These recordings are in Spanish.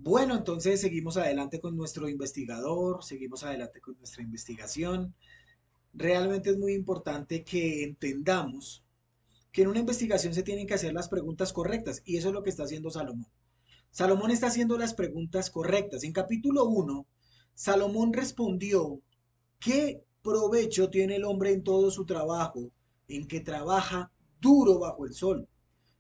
Bueno, entonces seguimos adelante con nuestro investigador, seguimos adelante con nuestra investigación. Realmente es muy importante que entendamos que en una investigación se tienen que hacer las preguntas correctas y eso es lo que está haciendo Salomón. Salomón está haciendo las preguntas correctas. En capítulo 1, Salomón respondió: ¿qué provecho tiene el hombre en todo su trabajo, en que trabaja duro bajo el sol?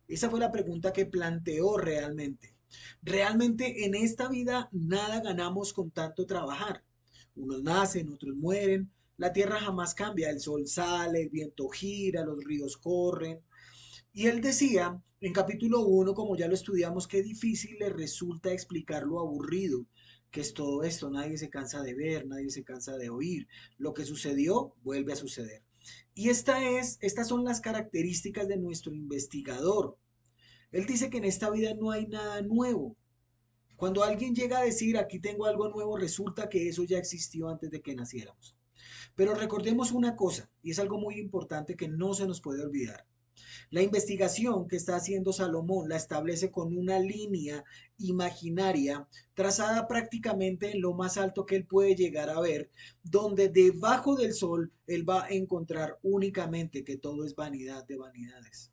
Esa fue la pregunta que planteó realmente. Realmente en esta vida nada ganamos con tanto trabajar. Unos nacen, otros mueren. La tierra jamás cambia. El sol sale, el viento gira, los ríos corren. Y él decía en capítulo 1, como ya lo estudiamos, qué difícil le resulta explicar lo aburrido que es todo esto. Nadie se cansa de ver, nadie se cansa de oír. Lo que sucedió vuelve a suceder. Y estas son las características de nuestro investigador. Él dice que en esta vida no hay nada nuevo. Cuando alguien llega a decir aquí tengo algo nuevo, resulta que eso ya existió antes de que naciéramos. Pero recordemos una cosa, y es algo muy importante que no se nos puede olvidar. La investigación que está haciendo Salomón la establece con una línea imaginaria trazada prácticamente en lo más alto que él puede llegar a ver, donde debajo del sol él va a encontrar únicamente que todo es vanidad de vanidades,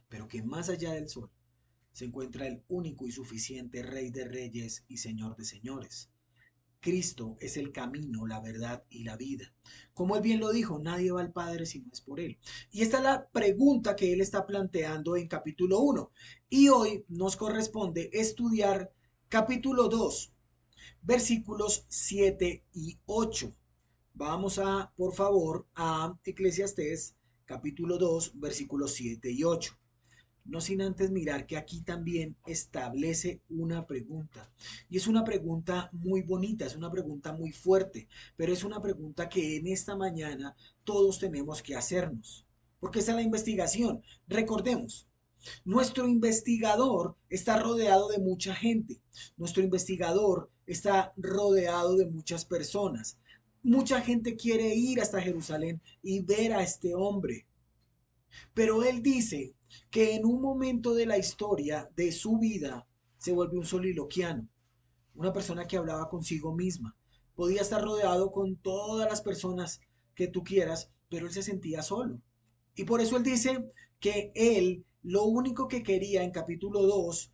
pero que más allá del sol se encuentra el único y suficiente Rey de Reyes y Señor de Señores. Cristo es el camino, la verdad y la vida. Como él bien lo dijo, nadie va al Padre si no es por él. Y esta es la pregunta que él está planteando en capítulo 1. Y hoy nos corresponde estudiar capítulo 2, versículos 7 y 8. Vamos a, por favor, a Eclesiastés capítulo 2, versículos 7 y 8. No sin antes mirar que aquí también establece una pregunta. Y es una pregunta muy bonita, es una pregunta muy fuerte, pero es una pregunta que en esta mañana todos tenemos que hacernos. Porque esa es la investigación. Recordemos, nuestro investigador está rodeado de mucha gente. Nuestro investigador está rodeado de muchas personas. Mucha gente quiere ir hasta Jerusalén y ver a este hombre. Pero él dice que en un momento de la historia de su vida se vuelve un soliloquiano, una persona que hablaba consigo misma. Podía estar rodeado con todas las personas que tú quieras, pero él se sentía solo. Y por eso él dice que él lo único que quería en capítulo 2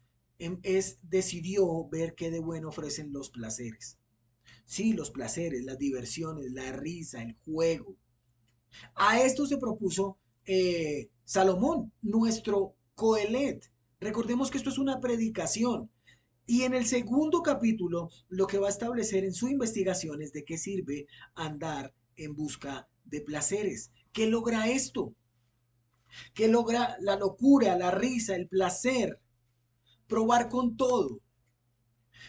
decidió ver qué de bueno ofrecen los placeres. Sí, los placeres, las diversiones, la risa, el juego. A esto se propuso Salomón, nuestro Coelet. Recordemos que esto es una predicación. Y en el segundo capítulo, lo que va a establecer en su investigación es de qué sirve andar en busca de placeres. ¿Qué logra esto? ¿Qué logra la locura, la risa, el placer? Probar con todo.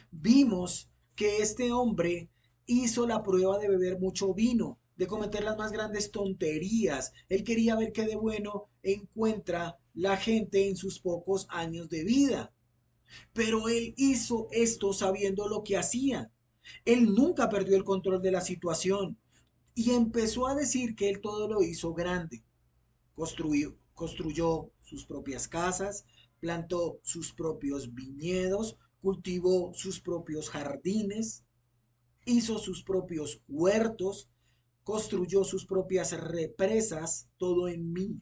Vimos que este hombre hizo la prueba de beber mucho vino, de cometer las más grandes tonterías. Él quería ver qué de bueno encuentra la gente en sus pocos años de vida. Pero él hizo esto sabiendo lo que hacía. Él nunca perdió el control de la situación y empezó a decir que él todo lo hizo grande. Construyó sus propias casas, plantó sus propios viñedos, cultivó sus propios jardines, hizo sus propios huertos, construyó sus propias represas, todo en mí.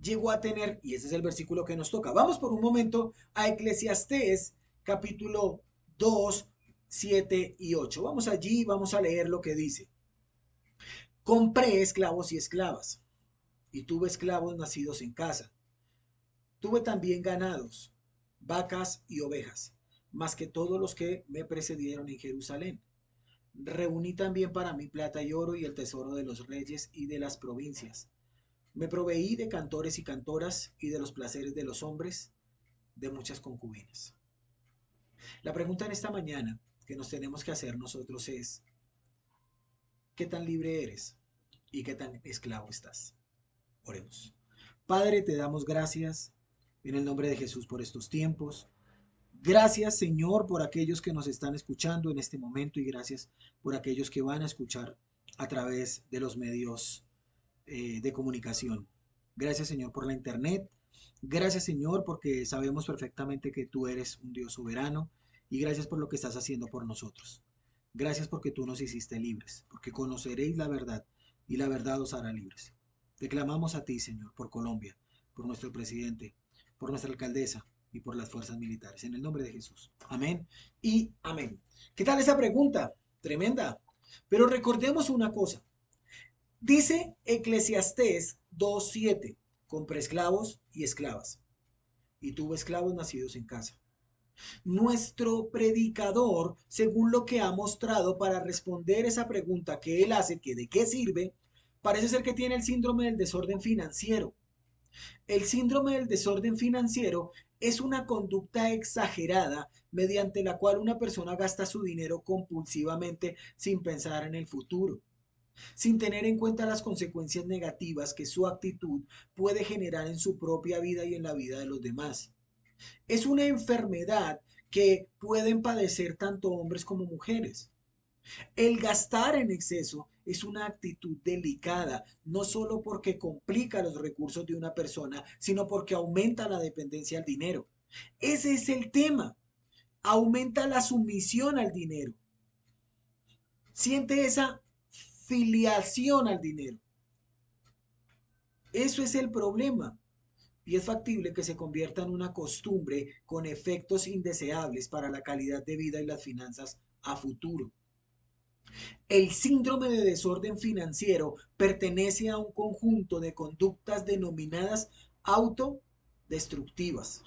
Llegó a tener, y ese es el versículo que nos toca. Vamos por un momento a Eclesiastés capítulo 2, 7 y 8. Vamos allí, vamos a leer lo que dice. Compré esclavos y esclavas, y tuve esclavos nacidos en casa. Tuve también ganados, vacas y ovejas, más que todos los que me precedieron en Jerusalén. Reuní también para mí plata y oro y el tesoro de los reyes y de las provincias. Me proveí de cantores y cantoras y de los placeres de los hombres, de muchas concubinas. La pregunta en esta mañana que nos tenemos que hacer nosotros es, ¿qué tan libre eres y qué tan esclavo estás? Oremos. Padre, te damos gracias en el nombre de Jesús por estos tiempos. Gracias, Señor, por aquellos que nos están escuchando en este momento y gracias por aquellos que van a escuchar a través de los medios de comunicación. Gracias, Señor, por la internet. Gracias, Señor, porque sabemos perfectamente que tú eres un Dios soberano y gracias por lo que estás haciendo por nosotros. Gracias porque tú nos hiciste libres, porque conoceréis la verdad y la verdad os hará libres. Te clamamos a ti, Señor, por Colombia, por nuestro presidente, por nuestra alcaldesa y por las fuerzas militares. En el nombre de Jesús. Amén y amén. ¿Qué tal esa pregunta? Tremenda. Pero recordemos una cosa. Dice Eclesiastés 2:7, compra esclavos y esclavas, y tuvo esclavos nacidos en casa. Nuestro predicador, según lo que ha mostrado para responder esa pregunta que él hace, que de qué sirve, parece ser que tiene el síndrome del desorden financiero. El síndrome del desorden financiero es una conducta exagerada mediante la cual una persona gasta su dinero compulsivamente sin pensar en el futuro, sin tener en cuenta las consecuencias negativas que su actitud puede generar en su propia vida y en la vida de los demás. Es una enfermedad que pueden padecer tanto hombres como mujeres. El gastar en exceso es una actitud delicada, no solo porque complica los recursos de una persona, sino porque aumenta la dependencia al dinero. Ese es el tema. Aumenta la sumisión al dinero. Siente esa filiación al dinero. Eso es el problema. Y es factible que se convierta en una costumbre con efectos indeseables para la calidad de vida y las finanzas a futuro. El síndrome de desorden financiero pertenece a un conjunto de conductas denominadas autodestructivas.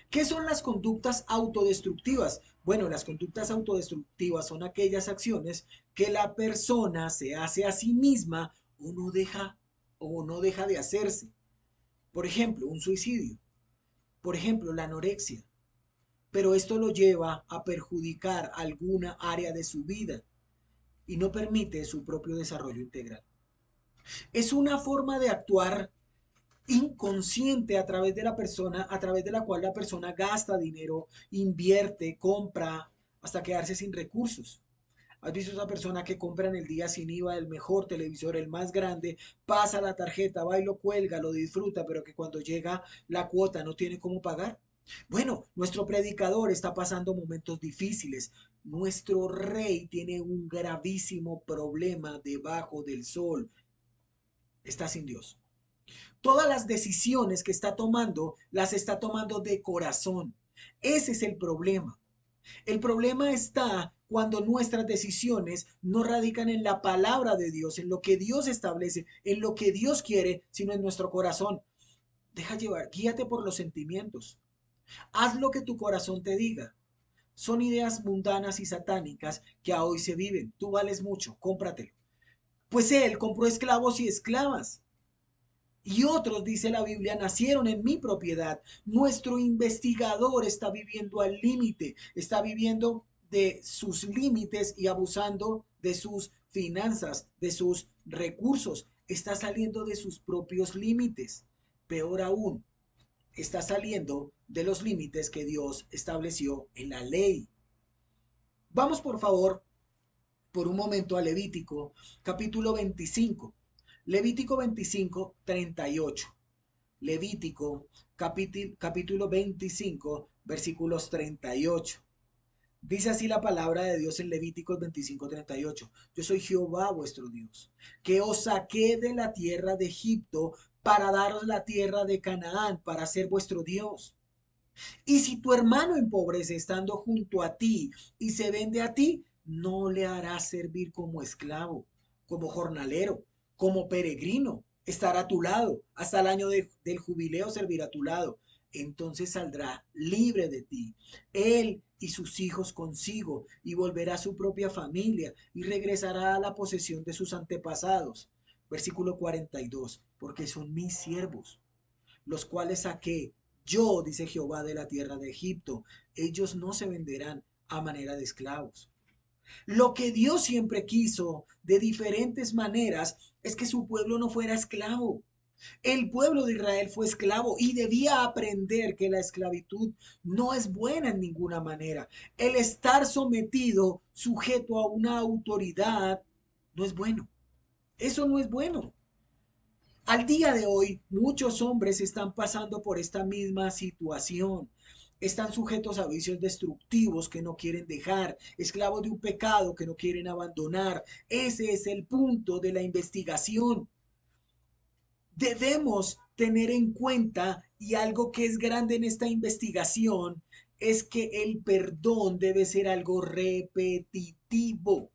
¿Qué son las conductas autodestructivas? Bueno, las conductas autodestructivas son aquellas acciones que la persona se hace a sí misma o no deja de hacerse. Por ejemplo, un suicidio. Por ejemplo, la anorexia. Pero esto lo lleva a perjudicar alguna área de su vida y no permite su propio desarrollo integral. Es una forma de actuar inconsciente a través de la persona, a través de la cual la persona gasta dinero, invierte, compra, hasta quedarse sin recursos. ¿Has visto esa persona que compra en el día sin IVA el mejor televisor, el más grande, pasa la tarjeta, va y lo cuelga, lo disfruta, pero que cuando llega la cuota no tiene cómo pagar? Bueno, nuestro predicador está pasando momentos difíciles. Nuestro rey tiene un gravísimo problema debajo del sol. Está sin Dios. Todas las decisiones que está tomando, las está tomando de corazón. Ese es el problema. El problema está cuando nuestras decisiones no radican en la palabra de Dios, en lo que Dios establece, en lo que Dios quiere, sino en nuestro corazón. Deja llevar, guíate por los sentimientos. Haz lo que tu corazón te diga. Son ideas mundanas y satánicas que a hoy se viven. Tú vales mucho, cómpratelo. Pues él compró esclavos y esclavas. Y otros, dice la Biblia, nacieron en mi propiedad. Nuestro investigador está viviendo al límite, está viviendo de sus límites y abusando de sus finanzas, de sus recursos. Está saliendo de sus propios límites. Peor aún, está saliendo de los límites que Dios estableció en la ley. Vamos por favor por un momento a Levítico capítulo 25. Levítico 25, 38. Levítico capítulo 25, versículos 38. Dice así la palabra de Dios en Levíticos 25:38. Yo soy Jehová vuestro Dios, que os saqué de la tierra de Egipto para daros la tierra de Canaán, para ser vuestro Dios. Y si tu hermano empobrece estando junto a ti y se vende a ti, no le harás servir como esclavo, como jornalero, como peregrino. Estará a tu lado. Hasta el año del jubileo servirá a tu lado. Entonces saldrá libre de ti, él y sus hijos consigo, y volverá a su propia familia y regresará a la posesión de sus antepasados. Versículo 42. Porque son mis siervos, los cuales saqué yo, dice Jehová, de la tierra de Egipto. Ellos no se venderán a manera de esclavos. Lo que Dios siempre quiso de diferentes maneras es que su pueblo no fuera esclavo. El pueblo de Israel fue esclavo y debía aprender que la esclavitud no es buena en ninguna manera. El estar sometido, sujeto a una autoridad, no es bueno. Eso no es bueno. Al día de hoy, muchos hombres están pasando por esta misma situación. Están sujetos a vicios destructivos que no quieren dejar, esclavos de un pecado que no quieren abandonar. Ese es el punto de la investigación. Debemos tener en cuenta, y algo que es grande en esta investigación, es que el perdón debe ser algo repetitivo.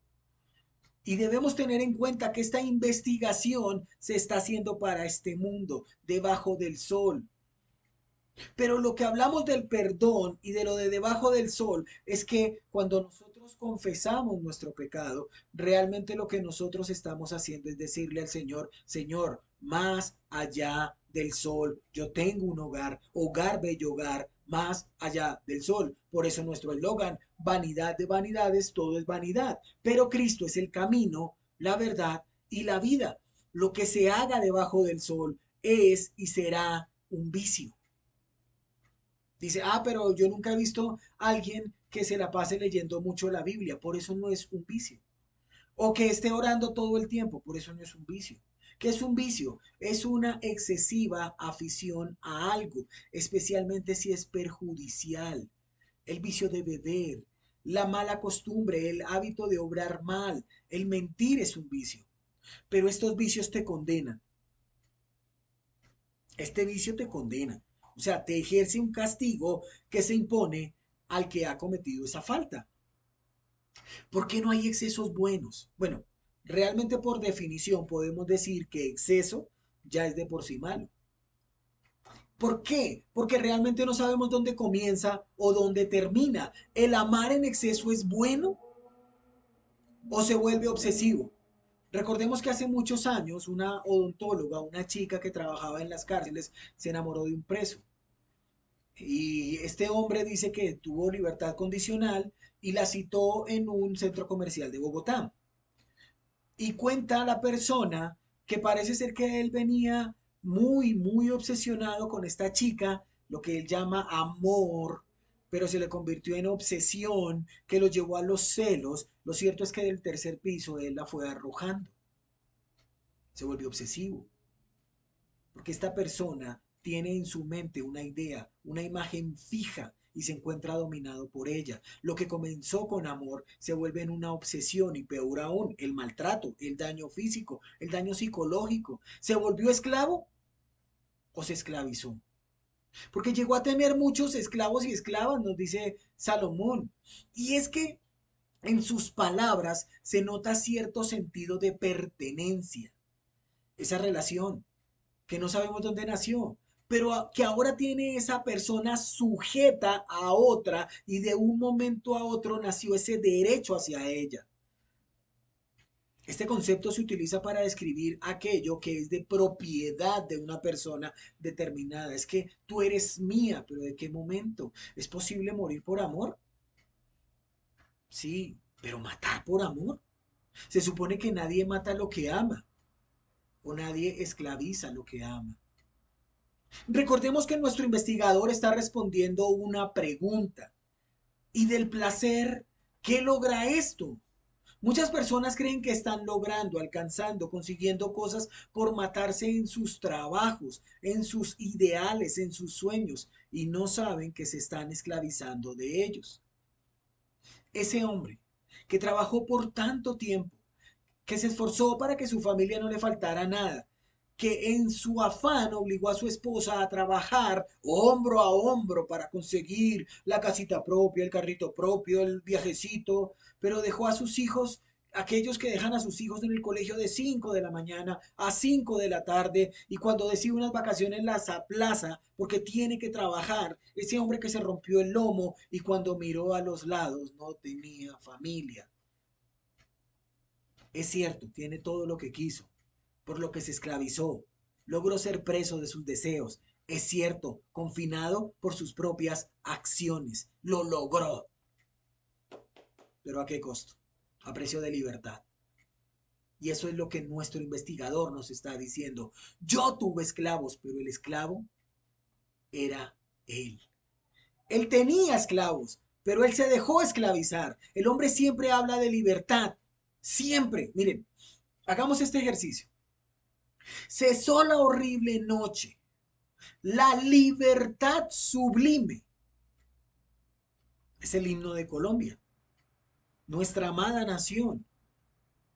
Y debemos tener en cuenta que esta investigación se está haciendo para este mundo, debajo del sol. Pero lo que hablamos del perdón y de lo de debajo del sol es que cuando nosotros confesamos nuestro pecado, realmente lo que nosotros estamos haciendo es decirle al Señor, Señor, más allá del sol, yo tengo un hogar, hogar bello hogar, más allá del sol. Por eso nuestro eslogan, vanidad de vanidades, todo es vanidad. Pero Cristo es el camino, la verdad y la vida. Lo que se haga debajo del sol es y será un vicio. Dice, pero yo nunca he visto a alguien que se la pase leyendo mucho la Biblia, por eso no es un vicio. O que esté orando todo el tiempo, por eso no es un vicio. ¿Qué es un vicio? Es una excesiva afición a algo, especialmente si es perjudicial. El vicio de beber, la mala costumbre, el hábito de obrar mal, el mentir es un vicio. Pero estos vicios te condenan. Este vicio te condena. O sea, te ejerce un castigo que se impone al que ha cometido esa falta. ¿Por qué no hay excesos buenos? Bueno, realmente por definición podemos decir que exceso ya es de por sí malo. ¿Por qué? Porque realmente no sabemos dónde comienza o dónde termina. ¿El amar en exceso es bueno o se vuelve obsesivo? Recordemos que hace muchos años una odontóloga, una chica que trabajaba en las cárceles, se enamoró de un preso. Y este hombre dice que tuvo libertad condicional y la citó en un centro comercial de Bogotá. Y cuenta la persona que parece ser que él venía muy obsesionado con esta chica, lo que él llama amor, pero se le convirtió en obsesión que lo llevó a los celos. Lo cierto es que del tercer piso él la fue arrojando. Se volvió obsesivo. Porque esta persona tiene en su mente una idea, una imagen fija y se encuentra dominado por ella. Lo que comenzó con amor se vuelve en una obsesión y peor aún, el maltrato, el daño físico, el daño psicológico. ¿Se volvió esclavo o se esclavizó? Porque llegó a tener muchos esclavos y esclavas, nos dice Salomón. Y es que en sus palabras se nota cierto sentido de pertenencia, esa relación que no sabemos dónde nació, pero que ahora tiene esa persona sujeta a otra y de un momento a otro nació ese derecho hacia ella. Este concepto se utiliza para describir aquello que es de propiedad de una persona determinada. Es que tú eres mía, pero ¿de qué momento? ¿Es posible morir por amor? Sí, pero matar por amor. Se supone que nadie mata lo que ama o nadie esclaviza lo que ama. Recordemos que nuestro investigador está respondiendo una pregunta. ¿Y del placer qué logra esto? Muchas personas creen que están logrando, alcanzando, consiguiendo cosas por matarse en sus trabajos, en sus ideales, en sus sueños, y no saben que se están esclavizando de ellos. Ese hombre que trabajó por tanto tiempo, que se esforzó para que su familia no le faltara nada, que en su afán obligó a su esposa a trabajar hombro a hombro para conseguir la casita propia, el carrito propio, el viajecito, pero dejó a sus hijos, aquellos que dejan a sus hijos en el colegio de 5 de la mañana a 5 de la tarde y cuando decide unas vacaciones las aplaza porque tiene que trabajar, ese hombre que se rompió el lomo y cuando miró a los lados no tenía familia. Es cierto, tiene todo lo que quiso, por lo que se esclavizó, logró ser preso de sus deseos. Es cierto, confinado por sus propias acciones. Lo logró. Pero ¿a qué costo? A precio de libertad. Y eso es lo que nuestro investigador nos está diciendo. Yo tuve esclavos, pero el esclavo era él. Él tenía esclavos, pero él se dejó esclavizar. El hombre siempre habla de libertad. Siempre. Miren, hagamos este ejercicio. Cesó la horrible noche, la libertad sublime. Es el himno de Colombia, nuestra amada nación.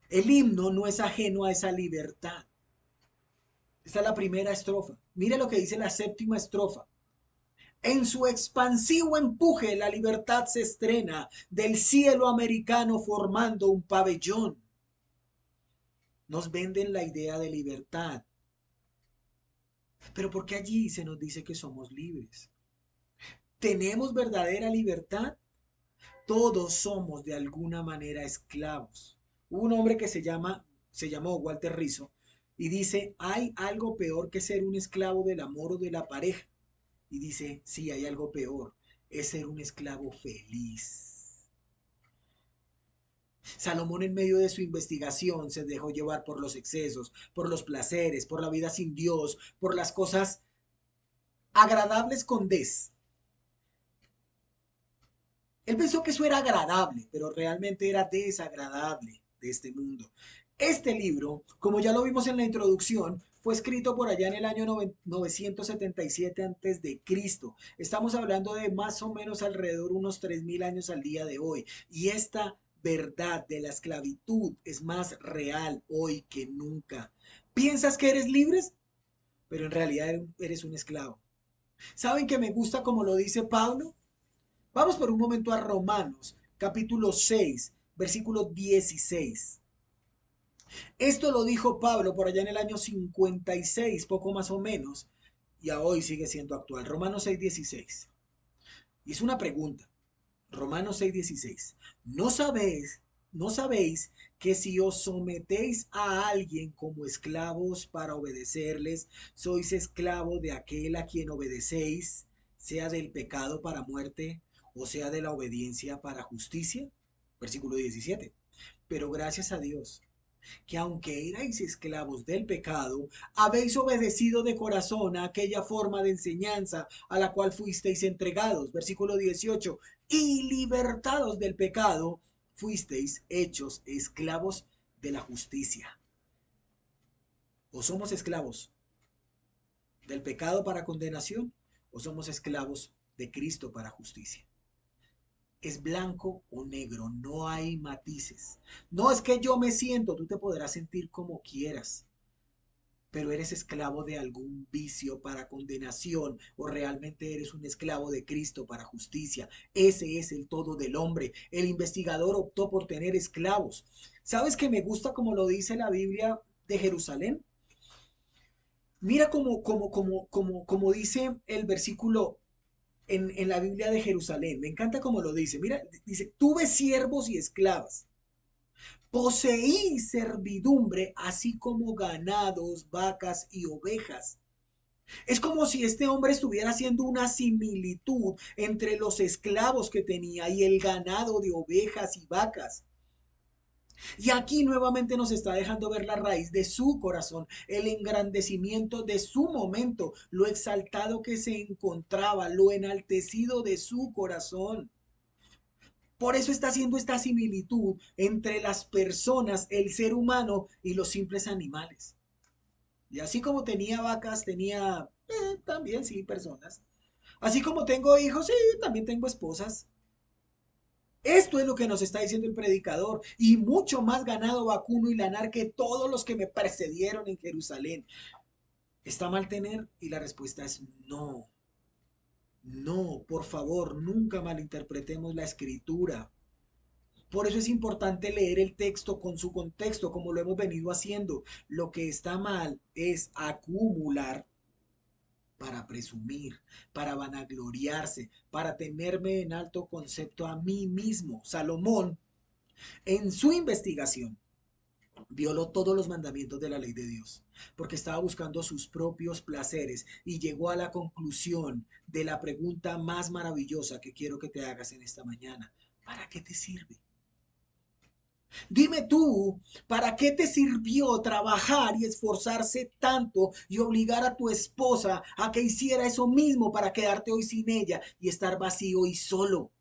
El himno no es ajeno a esa libertad. Esta es la primera estrofa. Mire lo que dice la séptima estrofa. En su expansivo empuje, la libertad se estrena del cielo americano formando un pabellón. Nos venden la idea de libertad, pero ¿por qué allí se nos dice que somos libres? ¿Tenemos verdadera libertad? Todos somos de alguna manera esclavos. Hubo un hombre que se llamó Walter Rizzo y dice, hay algo peor que ser un esclavo del amor o de la pareja. Y dice, sí, hay algo peor, es ser un esclavo feliz. Salomón en medio de su investigación se dejó llevar por los excesos, por los placeres, por la vida sin Dios, por las cosas agradables con des. Él pensó que eso era agradable, pero realmente era desagradable de este mundo. Este libro, como ya lo vimos en la introducción, fue escrito por allá en el año 977 antes de Cristo. Estamos hablando de más o menos alrededor unos 3000 años al día de hoy. Y esta verdad de la esclavitud es más real hoy que nunca. ¿Piensas que eres libre? Pero en realidad eres un esclavo. ¿Saben que me gusta como lo dice Pablo? Vamos por un momento a Romanos, capítulo 6, versículo 16. Esto lo dijo Pablo por allá en el año 56, poco más o menos, y a hoy sigue siendo actual. Romanos 6, 16. Y es una pregunta. Romanos 6, 16. ¿No sabéis que si os sometéis a alguien como esclavos para obedecerles, sois esclavo de aquel a quien obedecéis, sea del pecado para muerte o sea de la obediencia para justicia? Versículo 17. Pero gracias a Dios, que aunque erais esclavos del pecado, habéis obedecido de corazón a aquella forma de enseñanza a la cual fuisteis entregados. Versículo 18. Y libertados del pecado, fuisteis hechos esclavos de la justicia. O somos esclavos del pecado para condenación, o somos esclavos de Cristo para justicia. Es blanco o negro, no hay matices. No es que yo me siento, tú te podrás sentir como quieras, pero eres esclavo de algún vicio para condenación o realmente eres un esclavo de Cristo para justicia. Ese es el todo del hombre. El investigador optó por tener esclavos. ¿Sabes que me gusta como lo dice la Biblia de Jerusalén? Mira como dice el versículo en la Biblia de Jerusalén. Me encanta como lo dice. Mira, dice, tuve siervos y esclavas. Poseí servidumbre, así como ganados, vacas y ovejas. Es como si este hombre estuviera haciendo una similitud entre los esclavos que tenía y el ganado de ovejas y vacas. Y aquí nuevamente nos está dejando ver la raíz de su corazón, el engrandecimiento de su momento, lo exaltado que se encontraba, lo enaltecido de su corazón. Por eso está haciendo esta similitud entre las personas, el ser humano y los simples animales. Y así como tenía vacas, tenía también, sí, personas. Así como tengo hijos, sí, también tengo esposas. Esto es lo que nos está diciendo el predicador. Y mucho más ganado vacuno y lanar que todos los que me precedieron en Jerusalén. ¿Está mal tener? Y la respuesta es no. No, por favor, nunca malinterpretemos la escritura. Por eso es importante leer el texto con su contexto, como lo hemos venido haciendo. Lo que está mal es acumular para presumir, para vanagloriarse, para tenerme en alto concepto a mí mismo. Salomón, en su investigación, violó todos los mandamientos de la ley de Dios, porque estaba buscando sus propios placeres y llegó a la conclusión de la pregunta más maravillosa que quiero que te hagas en esta mañana. ¿Para qué te sirve? Dime tú, ¿para qué te sirvió trabajar y esforzarse tanto y obligar a tu esposa a que hiciera eso mismo para quedarte hoy sin ella y estar vacío y solo?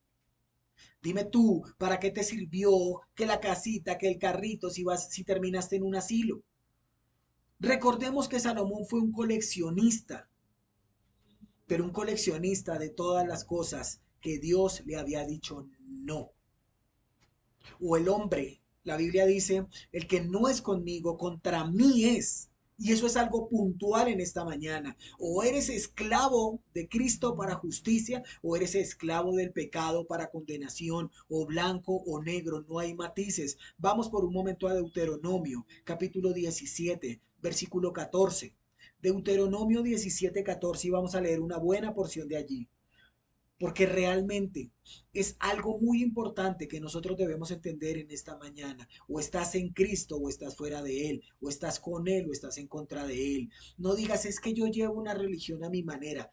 Dime tú, ¿para qué te sirvió que la casita, que el carrito, si terminaste en un asilo? Recordemos que Salomón fue un coleccionista, pero un coleccionista de todas las cosas que Dios le había dicho no. O el hombre, la Biblia dice, el que no es conmigo, contra mí es. Y eso es algo puntual en esta mañana. O eres esclavo de Cristo para justicia, o eres esclavo del pecado para condenación, o blanco o negro, no hay matices. Vamos por un momento a Deuteronomio, capítulo 17, versículo 14. Deuteronomio 17, 14, y vamos a leer una buena porción de allí, porque realmente es algo muy importante que nosotros debemos entender en esta mañana. O estás en Cristo o estás fuera de Él, o estás con Él o estás en contra de Él. No digas, es que yo llevo una religión a mi manera.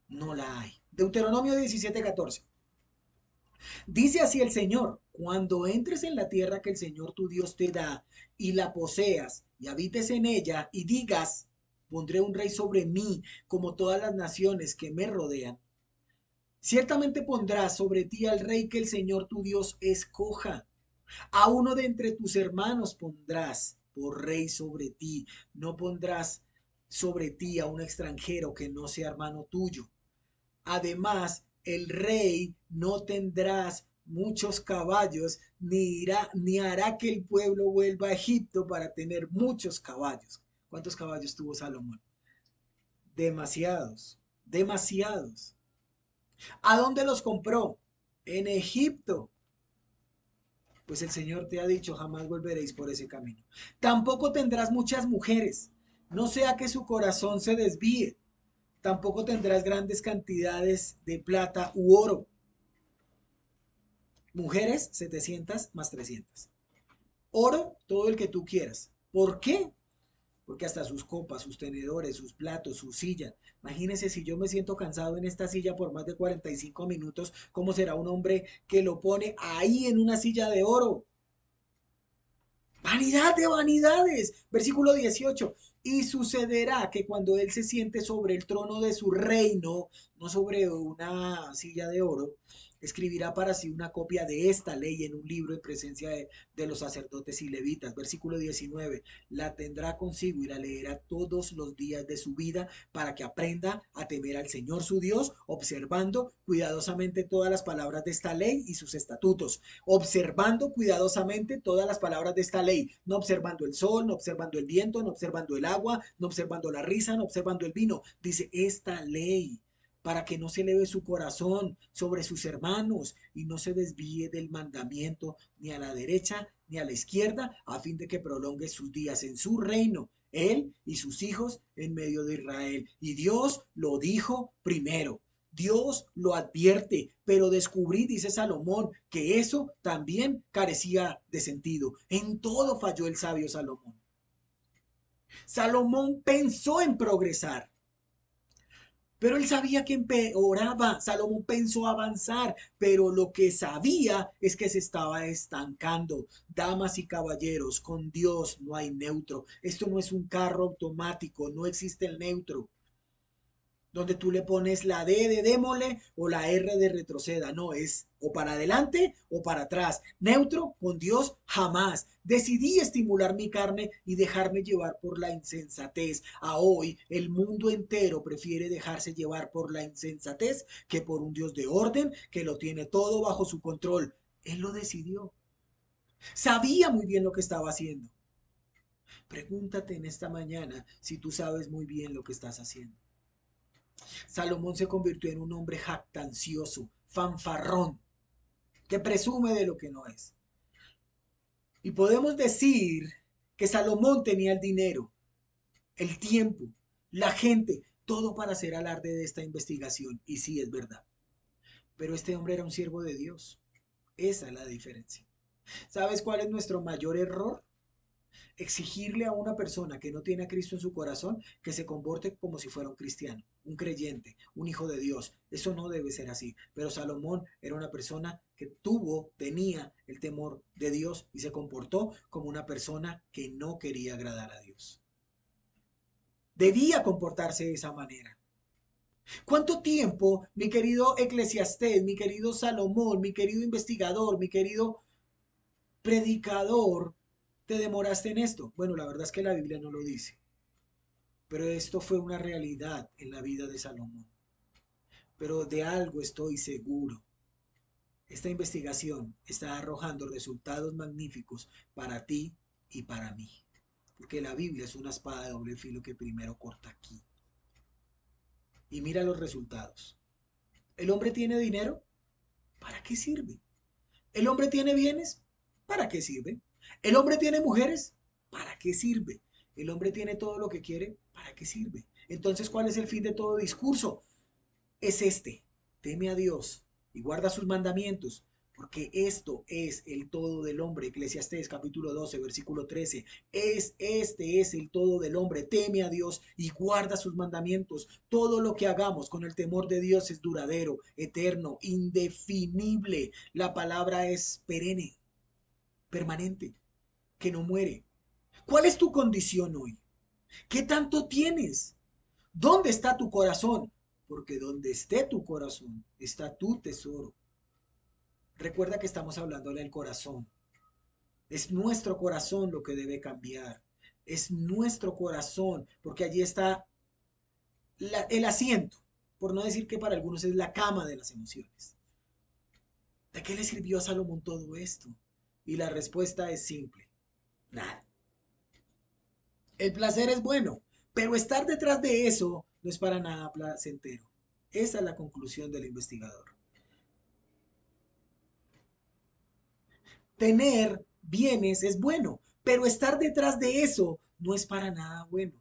No la hay. Deuteronomio 17:14. Dice así el Señor, cuando entres en la tierra que el Señor tu Dios te da y la poseas y habites en ella y digas, pondré un rey sobre mí como todas las naciones que me rodean. Ciertamente pondrás sobre ti al rey que el Señor tu Dios escoja. A uno de entre tus hermanos pondrás por rey sobre ti. No pondrás sobre ti a un extranjero que no sea hermano tuyo. Además, el rey no tendrás muchos caballos, ni hará que el pueblo vuelva a Egipto para tener muchos caballos. ¿Cuántos caballos tuvo Salomón? Demasiados, demasiados. ¿A dónde los compró? En Egipto. Pues el Señor te ha dicho, jamás volveréis por ese camino. Tampoco tendrás muchas mujeres, no sea que su corazón se desvíe. Tampoco tendrás grandes cantidades de plata u oro. Mujeres, 700 más 300. Oro, todo el que tú quieras. ¿Por qué? Porque hasta sus copas, sus tenedores, sus platos, su silla. Imagínense si yo me siento cansado en esta silla por más de 45 minutos, ¿cómo será un hombre que lo pone ahí en una silla de oro? Vanidad de vanidades. Versículo 18. Y sucederá que cuando él se siente sobre el trono de su reino, no sobre una silla de oro, escribirá para sí una copia de esta ley en un libro en presencia de los sacerdotes y levitas. Versículo 19. La tendrá consigo y la leerá todos los días de su vida para que aprenda a temer al Señor su Dios, observando cuidadosamente todas las palabras de esta ley y sus estatutos, observando cuidadosamente todas las palabras de esta ley, no observando el sol, no observando el viento, no observando el agua, no observando la risa, no observando el vino. Dice esta ley para que no se eleve su corazón sobre sus hermanos y no se desvíe del mandamiento ni a la derecha ni a la izquierda, a fin de que prolongue sus días en su reino, él y sus hijos en medio de Israel. Y Dios lo dijo primero. Dios lo advierte, pero descubrí, dice Salomón, que eso también carecía de sentido. En todo falló el sabio Salomón. Salomón pensó en progresar, pero él sabía que empeoraba. Salomón pensó avanzar, pero lo que sabía es que se estaba estancando. Damas y caballeros, con Dios no hay neutro. Esto no es un carro automático, no existe el neutro donde tú le pones la D de démole o la R de retroceda. No, es o para adelante o para atrás. Neutro con Dios jamás. Decidí estimular mi carne y dejarme llevar por la insensatez. A hoy el mundo entero prefiere dejarse llevar por la insensatez que por un Dios de orden que lo tiene todo bajo su control. Él lo decidió. Sabía muy bien lo que estaba haciendo. Pregúntate en esta mañana si tú sabes muy bien lo que estás haciendo. Salomón se convirtió en un hombre jactancioso, fanfarrón, que presume de lo que no es. Y podemos decir que Salomón tenía el dinero, el tiempo, la gente, todo para hacer alarde de esta investigación. Y sí, es verdad. Pero este hombre era un siervo de Dios. Esa es la diferencia. ¿Sabes cuál es nuestro mayor error? Exigirle a una persona que no tiene a Cristo en su corazón que se comporte como si fuera un cristiano, un creyente, un hijo de Dios. Eso no debe ser así. Pero Salomón era una persona que tenía el temor de Dios y se comportó como una persona que no quería agradar a Dios. Debía comportarse de esa manera. ¿Cuánto tiempo, mi querido Eclesiastés, mi querido Salomón, mi querido investigador, mi querido predicador, te demoraste en esto. Bueno, la verdad es que la Biblia no lo dice, pero esto fue una realidad en la vida de Salomón. Pero de algo estoy seguro. Esta investigación está arrojando resultados magníficos para ti y para mí. Porque la Biblia es una espada de doble filo que primero corta aquí. Y mira los resultados. ¿El hombre tiene dinero? ¿Para qué sirve? ¿El hombre tiene bienes? ¿Para qué sirve? ¿El hombre tiene mujeres? ¿Para qué sirve? ¿El hombre tiene todo lo que quiere? ¿Para qué sirve? Entonces, ¿cuál es el fin de todo discurso? Es este: teme a Dios y guarda sus mandamientos, porque esto es el todo del hombre. Eclesiastés capítulo 12, versículo 13. Este es el todo del hombre. Teme a Dios y guarda sus mandamientos. Todo lo que hagamos con el temor de Dios es duradero, eterno, indefinible. La palabra es perenne, permanente, que no muere. ¿Cuál es tu condición hoy? ¿Qué tanto tienes? ¿Dónde está tu corazón? Porque donde esté tu corazón, está tu tesoro. Recuerda que estamos hablando del corazón. Es nuestro corazón lo que debe cambiar. Es nuestro corazón, porque allí está el asiento, por no decir que para algunos es la cama de las emociones. ¿De qué le sirvió a Salomón todo esto? Y la respuesta es simple: nada. El placer es bueno, pero estar detrás de eso no es para nada placentero. Esa es la conclusión del investigador. Tener bienes es bueno, pero estar detrás de eso no es para nada bueno.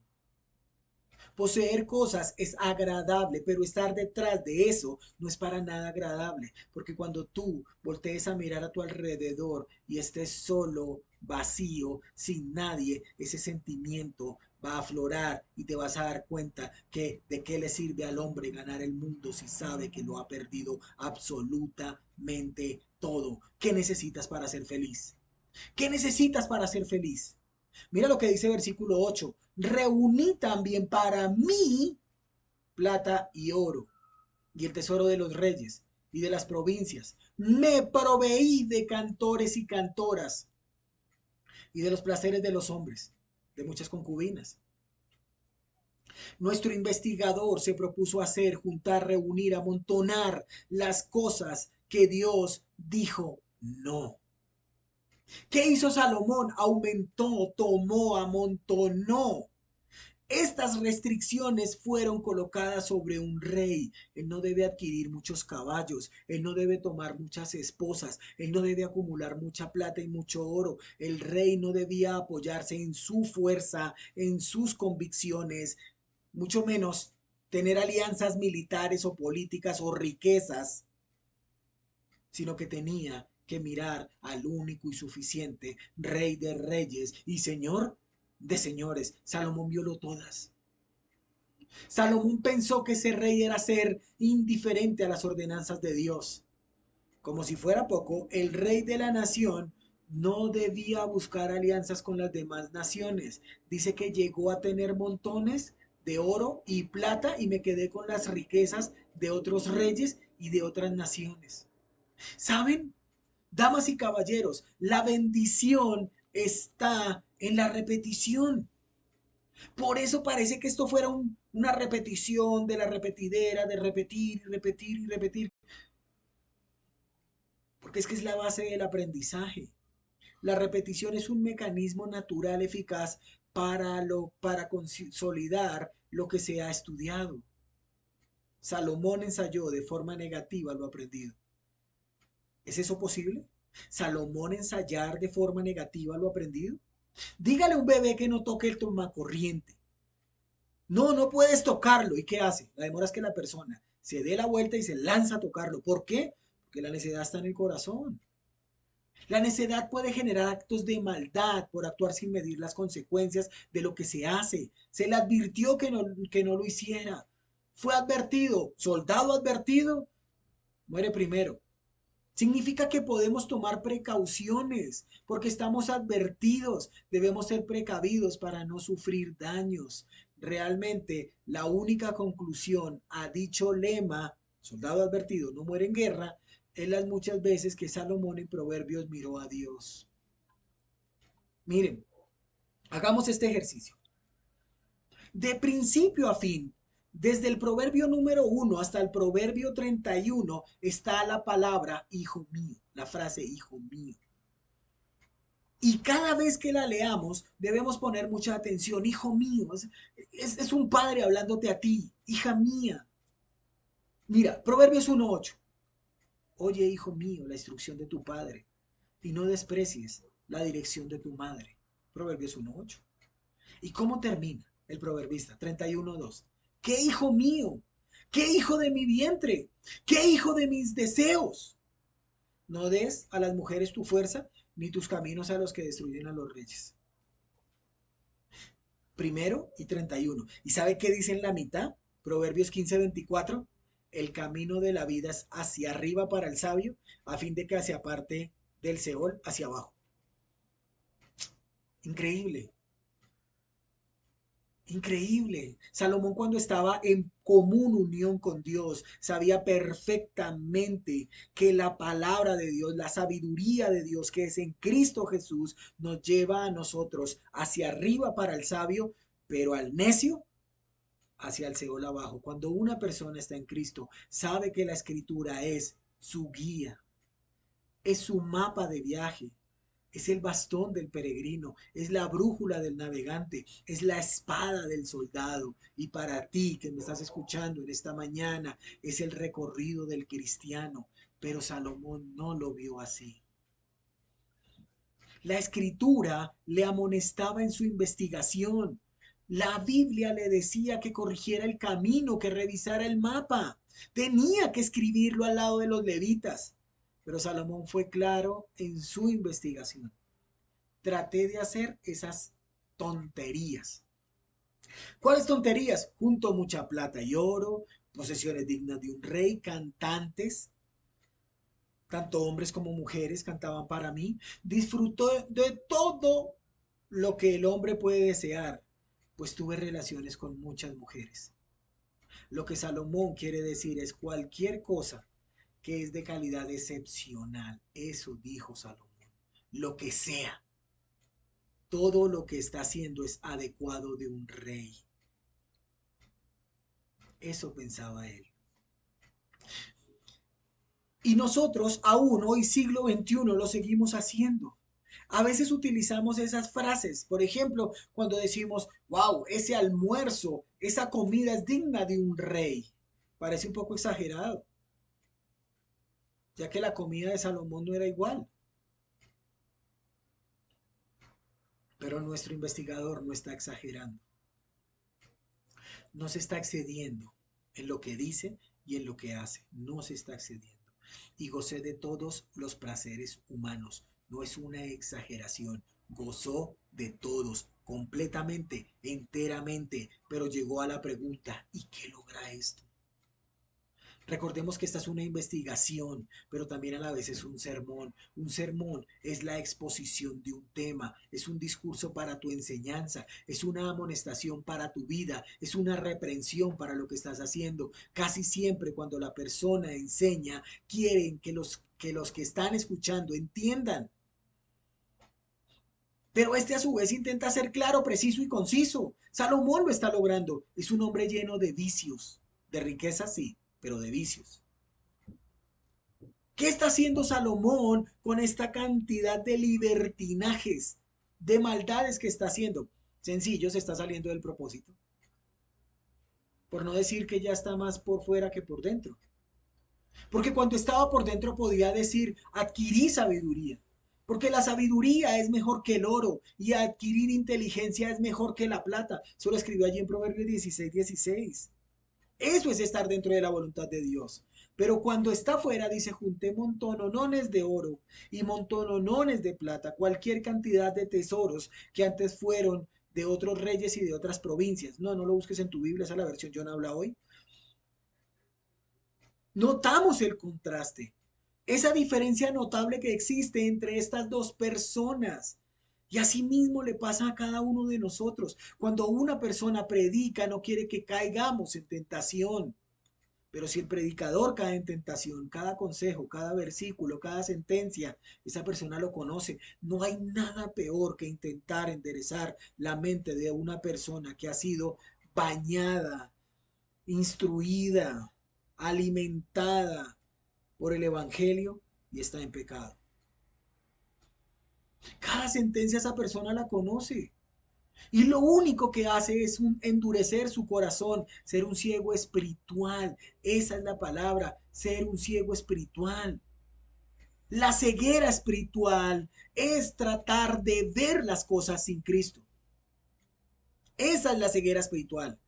Poseer cosas es agradable, pero estar detrás de eso no es para nada agradable, porque cuando tú voltees a mirar a tu alrededor y estés solo, vacío, sin nadie, ese sentimiento va a aflorar y te vas a dar cuenta que de qué le sirve al hombre ganar el mundo si sabe que lo ha perdido absolutamente todo. ¿Qué necesitas para ser feliz? ¿Qué necesitas para ser feliz? Mira lo que dice versículo 8: reuní también para mí plata y oro, y el tesoro de los reyes y de las provincias. Me proveí de cantores y cantoras, y de los placeres de los hombres, de muchas concubinas. Nuestro investigador se propuso hacer, juntar, reunir, amontonar las cosas que Dios dijo no. ¿Qué hizo Salomón? Aumentó, tomó, amontonó. Estas restricciones fueron colocadas sobre un rey. Él no debe adquirir muchos caballos, él no debe tomar muchas esposas, él no debe acumular mucha plata y mucho oro. El rey no debía apoyarse en su fuerza, en sus convicciones, mucho menos tener alianzas militares o políticas o riquezas, sino que tenía que mirar al único y suficiente Rey de reyes y Señor de señores. Salomón violó todas. Salomón pensó que ese rey era ser indiferente a las ordenanzas de Dios. Como si fuera poco, el rey de la nación no debía buscar alianzas con las demás naciones. Dice que llegó a tener montones de oro y plata y me quedé con las riquezas de otros reyes y de otras naciones. ¿Saben? Damas y caballeros, la bendición está en la repetición. Por eso parece que esto fuera una repetición de la repetidera, de repetir y repetir y repetir. Porque es que es la base del aprendizaje. La repetición es un mecanismo natural eficaz para consolidar lo que se ha estudiado. Salomón ensayó de forma negativa lo aprendido. ¿Es eso posible? ¿Salomón ensayar de forma negativa lo aprendido? Dígale a un bebé que no toque el tomacorriente. No, no puedes tocarlo. ¿Y qué hace? La demora es que la persona se dé la vuelta y se lanza a tocarlo. ¿Por qué? Porque la necedad está en el corazón. La necedad puede generar actos de maldad por actuar sin medir las consecuencias de lo que se hace. Se le advirtió que no lo hiciera. Fue advertido. Soldado advertido, muere primero. Significa que podemos tomar precauciones porque estamos advertidos, debemos ser precavidos para no sufrir daños. Realmente la única conclusión a dicho lema, soldado advertido no muere en guerra, es las muchas veces que Salomón en Proverbios miró a Dios. Miren, hagamos este ejercicio. De principio a fin, desde el proverbio número 1 hasta el proverbio 31 está la palabra hijo mío, la frase hijo mío. Y cada vez que la leamos debemos poner mucha atención. Hijo mío, es un padre hablándote a ti, hija mía. Mira, Proverbios 1:8. Oye, hijo mío, la instrucción de tu padre y no desprecies la dirección de tu madre. Proverbios 1:8. ¿Y cómo termina el proverbista? 31:2. ¿Qué hijo mío? ¿Qué hijo de mi vientre? ¿Qué hijo de mis deseos? No des a las mujeres tu fuerza, ni tus caminos a los que destruyen a los reyes. Primero y 31. ¿Y sabe qué dice en la mitad? Proverbios 15:24. El camino de la vida es hacia arriba para el sabio, a fin de que se aparte del Seol hacia abajo. Increíble. Increíble. Salomón cuando estaba en común unión con Dios, sabía perfectamente que la palabra de Dios, la sabiduría de Dios que es en Cristo Jesús, nos lleva a nosotros hacia arriba para el sabio, pero al necio hacia el Seol abajo. Cuando una persona está en Cristo, sabe que la escritura es su guía, es su mapa de viaje, es el bastón del peregrino, es la brújula del navegante, es la espada del soldado. Y para ti que me estás escuchando en esta mañana, es el recorrido del cristiano. Pero Salomón no lo vio así. La escritura le amonestaba en su investigación. La Biblia le decía que corrigiera el camino, que revisara el mapa. Tenía que escribirlo al lado de los levitas. Pero Salomón fue claro en su investigación. Traté de hacer esas tonterías. ¿Cuáles tonterías? Junto mucha plata y oro, posesiones dignas de un rey, cantantes, tanto hombres como mujeres cantaban para mí. Disfrutó de todo lo que el hombre puede desear, pues tuve relaciones con muchas mujeres. Lo que Salomón quiere decir es cualquier cosa que es de calidad excepcional. Eso dijo Salomón. Lo que sea. Todo lo que está haciendo es adecuado de un rey. Eso pensaba él. Y nosotros aún hoy siglo XXI lo seguimos haciendo. A veces utilizamos esas frases, por ejemplo, cuando decimos, wow, ese almuerzo, esa comida es digna de un rey. Parece un poco exagerado, ya que la comida de Salomón no era igual. Pero nuestro investigador no está exagerando, no se está excediendo en lo que dice y en lo que hace, no se está excediendo. Y gocé de todos los placeres humanos, no es una exageración, gozó de todos, completamente, enteramente, pero llegó a la pregunta, ¿y qué logra esto? Recordemos que esta es una investigación, pero también a la vez es un sermón. Un sermón es la exposición de un tema, es un discurso para tu enseñanza, es una amonestación para tu vida, es una reprensión para lo que estás haciendo. Casi siempre cuando la persona enseña, quieren que los que están escuchando entiendan. Pero este a su vez intenta ser claro, preciso y conciso. Salomón lo está logrando. Es un hombre lleno de vicios, de riqueza sí, pero de vicios. ¿Qué está haciendo Salomón con esta cantidad de libertinajes, de maldades que está haciendo? Sencillo, se está saliendo del propósito. Por no decir que ya está más por fuera que por dentro. Porque cuando estaba por dentro podía decir, adquirí sabiduría. Porque la sabiduría es mejor que el oro y adquirir inteligencia es mejor que la plata. Eso lo escribió allí en Proverbios 16:16. Eso es estar dentro de la voluntad de Dios. Pero cuando está fuera, dice, junté montonones de oro y montonones de plata, cualquier cantidad de tesoros que antes fueron de otros reyes y de otras provincias. No, no lo busques en tu Biblia, esa es la versión John habla hoy. Notamos el contraste, esa diferencia notable que existe entre estas dos personas. Y así mismo le pasa a cada uno de nosotros. Cuando una persona predica, no quiere que caigamos en tentación. Pero si el predicador cae en tentación, cada consejo, cada versículo, cada sentencia, esa persona lo conoce. No hay nada peor que intentar enderezar la mente de una persona que ha sido bañada, instruida, alimentada por el Evangelio y está en pecado. Cada sentencia esa persona la conoce. Y lo único que hace es endurecer su corazón, ser un ciego espiritual. Esa es la palabra, ser un ciego espiritual. La ceguera espiritual es tratar de ver las cosas sin Cristo. Esa es la ceguera espiritual.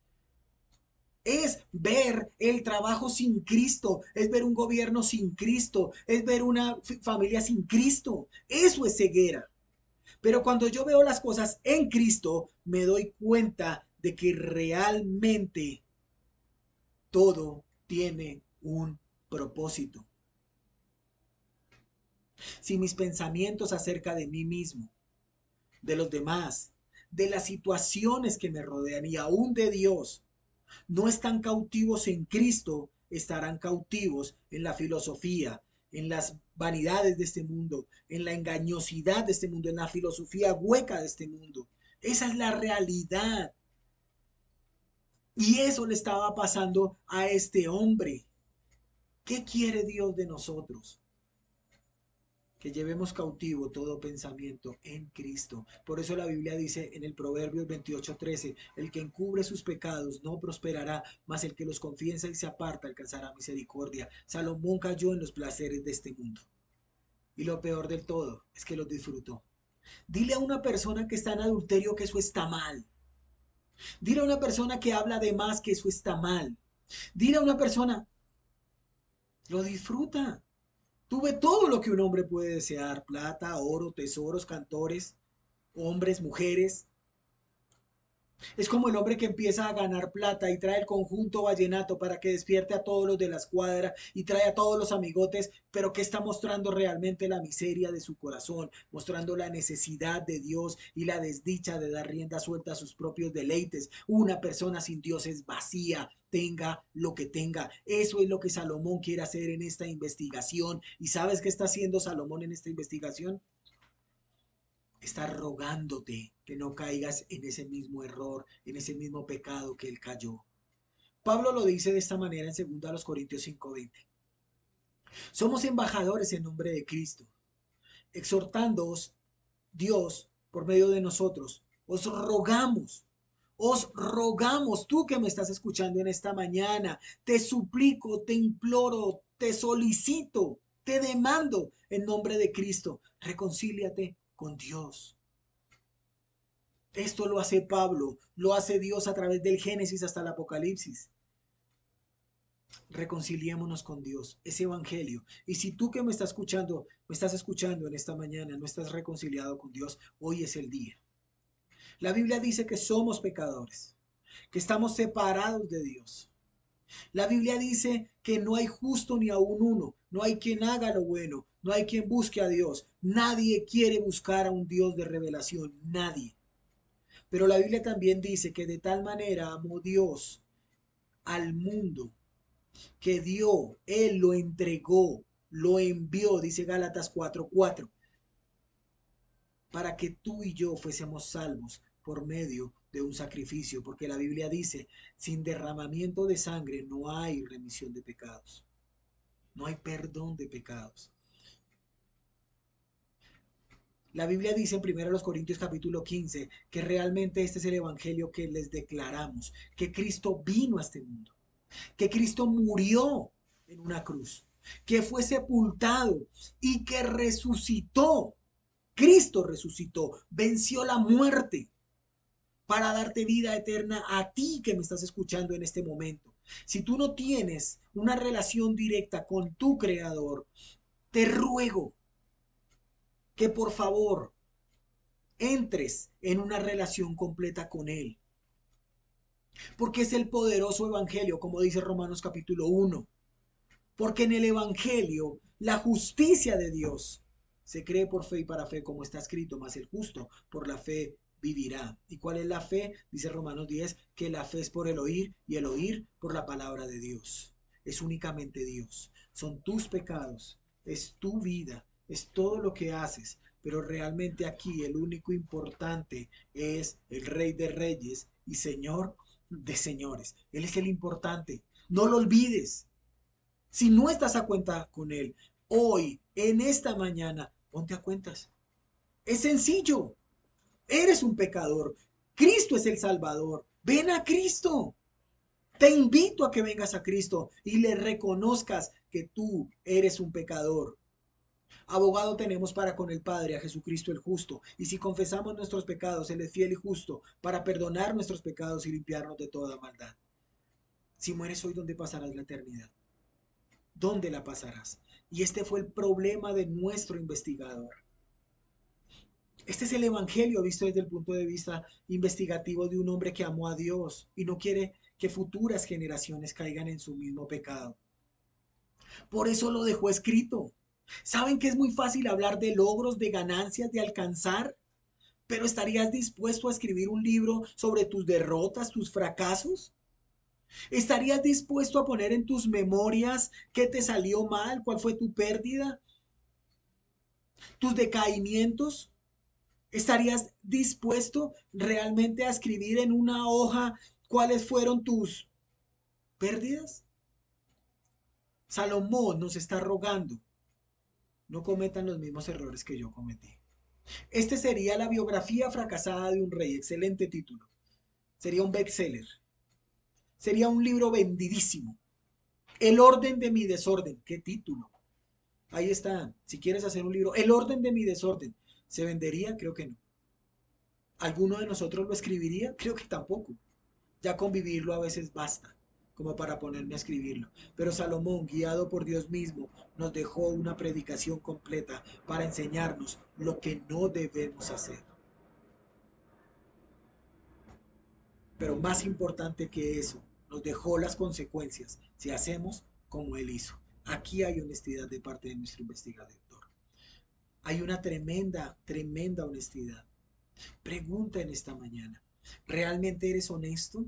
Es ver el trabajo sin Cristo, es ver un gobierno sin Cristo, es ver una familia sin Cristo. Eso es ceguera. Pero cuando yo veo las cosas en Cristo, me doy cuenta de que realmente todo tiene un propósito. Si mis pensamientos acerca de mí mismo, de los demás, de las situaciones que me rodean y aún de Dios, no están cautivos en Cristo, estarán cautivos en la filosofía, en las vanidades de este mundo, en la engañosidad de este mundo, en la filosofía hueca de este mundo. Esa es la realidad. Y eso le estaba pasando a este hombre. ¿Qué quiere Dios de nosotros? Que llevemos cautivo todo pensamiento en Cristo. Por eso la Biblia dice en el Proverbios 28:13, el que encubre sus pecados no prosperará, mas el que los confiesa y se aparta alcanzará misericordia. Salomón cayó en los placeres de este mundo. Y lo peor del todo es que los disfrutó. Dile a una persona que está en adulterio que eso está mal. Dile a una persona que habla de más que eso está mal. Dile a una persona, lo disfruta. Tuve todo lo que un hombre puede desear, plata, oro, tesoros, cantores, hombres, mujeres. Es como el hombre que empieza a ganar plata y trae el conjunto vallenato para que despierte a todos los de la escuadra y trae a todos los amigotes, pero que está mostrando realmente la miseria de su corazón, mostrando la necesidad de Dios y la desdicha de dar rienda suelta a sus propios deleites. Una persona sin Dios es vacía, tenga lo que tenga. Eso es lo que Salomón quiere hacer en esta investigación. ¿Y sabes qué está haciendo Salomón en esta investigación? Está rogándote que no caigas en ese mismo error, en ese mismo pecado que él cayó. Pablo lo dice de esta manera en 2 Corintios 5:20. Somos embajadores en nombre de Cristo, exhortándoos Dios por medio de nosotros. Os rogamos, tú que me estás escuchando en esta mañana, te suplico, te imploro, te solicito, te demando en nombre de Cristo, reconcíliate con Dios. Esto lo hace Pablo, lo hace Dios a través del Génesis hasta el Apocalipsis. Reconciliémonos con Dios, ese evangelio. Y si tú que me estás escuchando en esta mañana, no estás reconciliado con Dios, hoy es el día. La Biblia dice que somos pecadores, que estamos separados de Dios. La Biblia dice que no hay justo ni aún uno, no hay quien haga lo bueno, no hay quien busque a Dios. Nadie quiere buscar a un Dios de revelación, nadie. Pero la Biblia también dice que de tal manera amó Dios al mundo que dio, Él lo entregó, lo envió, dice Gálatas 4:4, para que tú y yo fuésemos salvos por medio de un sacrificio, porque la Biblia dice, sin derramamiento de sangre no hay remisión de pecados, no hay perdón de pecados. La Biblia dice en 1 Corintios capítulo 15 que realmente este es el evangelio que les declaramos, que Cristo vino a este mundo, que Cristo murió en una cruz, que fue sepultado y que resucitó. Cristo resucitó, venció la muerte para darte vida eterna a ti que me estás escuchando en este momento. Si tú no tienes una relación directa con tu Creador, te ruego que por favor entres en una relación completa con Él. Porque es el poderoso Evangelio, como dice Romanos capítulo 1. Porque en el Evangelio la justicia de Dios se cree por fe y para fe, como está escrito, mas el justo por la fe vivirá. ¿Y cuál es la fe? Dice Romanos 10, que la fe es por el oír y el oír por la palabra de Dios. es únicamente Dios. Son tus pecados, es tu vida, es todo lo que haces. Pero realmente aquí el único importante es el Rey de Reyes y Señor de señores. Él es el importante. No lo olvides. Si no estás a cuenta con Él, hoy, en esta mañana, ponte a cuentas. Es sencillo. Eres un pecador. Cristo es el Salvador. Ven a Cristo. Te invito a que vengas a Cristo y le reconozcas que tú eres un pecador. Abogado tenemos para con el Padre, a Jesucristo el justo. Y si confesamos nuestros pecados, Él es fiel y justo para perdonar nuestros pecados y limpiarnos de toda maldad. Si mueres hoy, ¿dónde pasarás la eternidad? ¿Dónde la pasarás? Y este fue el problema de nuestro investigador. Este es el evangelio visto desde el punto de vista investigativo de un hombre que amó a Dios y no quiere que futuras generaciones caigan en su mismo pecado. Por eso lo dejó escrito. ¿Saben que es muy fácil hablar de logros, de ganancias, de alcanzar? ¿Pero estarías dispuesto a escribir un libro sobre tus derrotas, tus fracasos? ¿Estarías dispuesto a poner en tus memorias qué te salió mal, cuál fue tu pérdida, tus decaimientos? ¿Estarías dispuesto realmente a escribir en una hoja cuáles fueron tus pérdidas? Salomón nos está rogando, no cometan los mismos errores que yo cometí. Este sería la biografía fracasada de un rey, excelente título. Sería un bestseller, sería un libro vendidísimo. El orden de mi desorden, qué título. Ahí está, si quieres hacer un libro, El orden de mi desorden, ¿se vendería? Creo que no. ¿Alguno de nosotros lo escribiría? Creo que tampoco. Ya convivirlo a veces basta como para ponerme a escribirlo. Pero Salomón, guiado por Dios mismo, nos dejó una predicación completa para enseñarnos lo que no debemos hacer. Pero más importante que eso, nos dejó las consecuencias si hacemos como él hizo. Aquí hay honestidad de parte de nuestro investigador. Hay una tremenda, tremenda honestidad. Pregunta en esta mañana, ¿realmente eres honesto?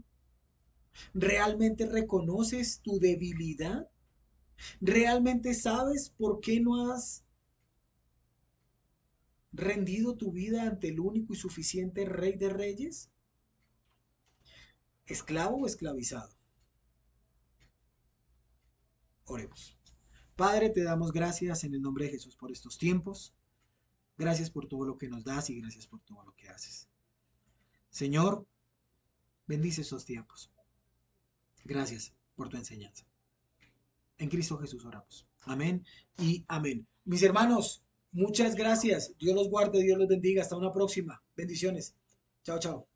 ¿Realmente reconoces tu debilidad? ¿Realmente sabes por qué no has rendido tu vida ante el único y suficiente Rey de Reyes? ¿Esclavo o esclavizado? Oremos. Padre, te damos gracias en el nombre de Jesús por estos tiempos. Gracias por todo lo que nos das y gracias por todo lo que haces. Señor, bendice estos tiempos. Gracias por tu enseñanza. En Cristo Jesús oramos. Amén y amén. Mis hermanos, muchas gracias. Dios los guarde, Dios los bendiga. Hasta una próxima. Bendiciones. Chao, chao.